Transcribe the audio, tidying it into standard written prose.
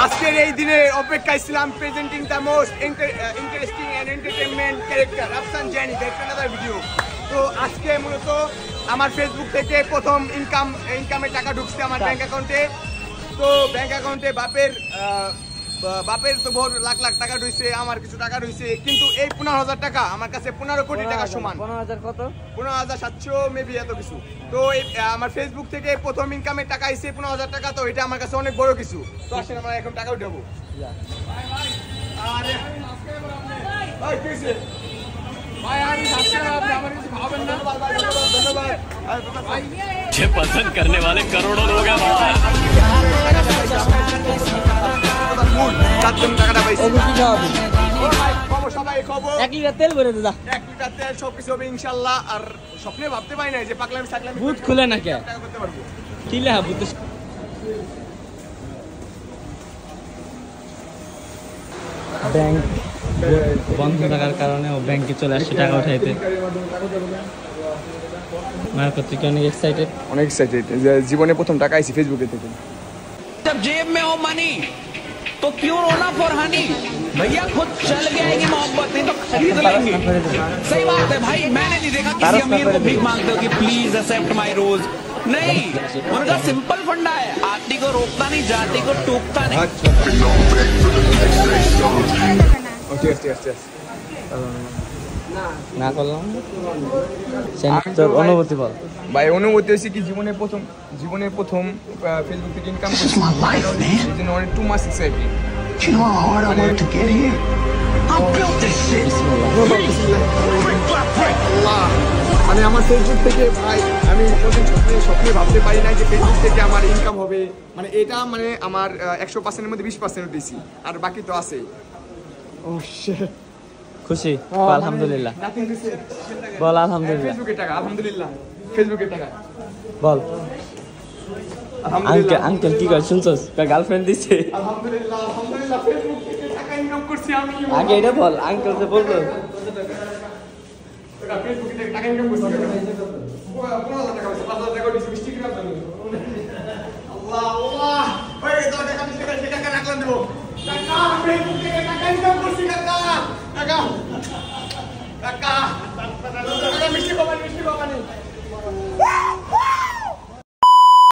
আজকের এই দিনে অপেক্ষায় ছিলাম, presenting the most interesting and entertainment character Rafsan জানি, ব্যাক টু আনাদার ভিডিও। তো আজকে মূলত আমার ফেসবুক থেকে প্রথম ইনকামের টাকা ঢুকছে আমার ব্যাংক অ্যাকাউন্টে। তো ব্যাংক অ্যাকাউন্টে বাপের তো বহু লাখ লাখ টাকা ঢুকছে, আমার কিছু টাকা ঢুকছে, কিন্তু এই 15,000 টাকা আমার কাছে 15 কোটি টাকা সমান। 15,000 কত? 15,700 মেবি এত কিছু। তো আমার ফেসবুক থেকে প্রথম ইনকামের টাকা এসে 15,000 টাকা, তো এটা আমার কাছে অনেক বড় কিছু। তো আসেন আমরা এখন টাকা উঠাবো। আরে ভাই কইছে ভাই আমি সাবস্ক্রাইব আমার কিছু ভাবেন না। ধন্যবাদ। मुझे पसंद करने वाले करोड़ों लोग हैं भाई। টাকাটা পাইছি। এক লিটার তেল ভরে দে। 1 লিটার তেল সবকিছু হবে ইনশাআল্লাহ। আর স্বপ্নে ভাবতে পারি না যে পাগলামি সাকলামি বুট খুলে না কে টাকা করতে পারবো। কি লেহা বুট ব্যাংক বন্ধ থাকার কারণে ও ব্যাংকে চলে আসছে টাকা উঠাইতে। মায়ের প্রতি অনেক এক্সাইটেড, অনেক এক্সাইটেড। জীবনে প্রথম টাকা আইছি ফেসবুকে থেকে। जब जेब में हो मनी तो क्यों रोना फॉर हनी। भैया खुद चल के आएगी मोहब्बत, नहीं तो खरीद लेंगे। सही बात है भाई, मैंने नहीं देखा किसी अमीर को भीख मांगते हो कि प्लीज एक्सेप्ट माय रोज। नहीं, उनका सिंपल फंडा है, आती को रोकता नहीं, जाति को टोकता नहीं। না করলাম তোর অনুভূতি বল ভাই। অনুভূতি হয়েছে কি, জীবনে প্রথম ফেসবুক থেকে ইনকাম করছি। অনেক 2 মাস excited. Do you know how hard I worked to get here? I built this shit. মানে আমার ফেসবুক থেকে ভাই আমি প্রথম স্বপ্নে ভাবতে পারি না যে ফেসবুক থেকে আমার ইনকাম হবে। মানে এটা মানে আমার 100%-এর মধ্যে 20% দিয়েছি, আর বাকি তো আছেই। ও শিট, খুশি আলহামদুলিল্লাহ বল। আলহামদুলিল্লাহ ফেসবুকের টাকা, আলহামদুলিল্লাহ ফেসবুকের টাকা বল। আলহামদুলিল্লাহ। আঙ্কেল কি করে শুনছস? গার্লফ্রেন্ড দিছে। আলহামদুলিল্লাহ আলহামদুলিল্লাহ ফেসবুক থেকে টাকা ইনকাম করছি আমি। আগে এটা বল, আঙ্কেল যে বলতো ফেসবুক থেকে টাকা ইনকাম করছি। 15,000 টাকা হইছে, 5,000 টাকা দিছি মিষ্টি কিনা জানি। আল্লাহ আল্লাহ, ওই দাও টাকা দিছি, টাকা রাখলাম দেব। টাকা ফেসবুক থেকে টাকা ইনকাম করছি কাকা। টাকা টাকা টাকা মিষ্টি খাবানি।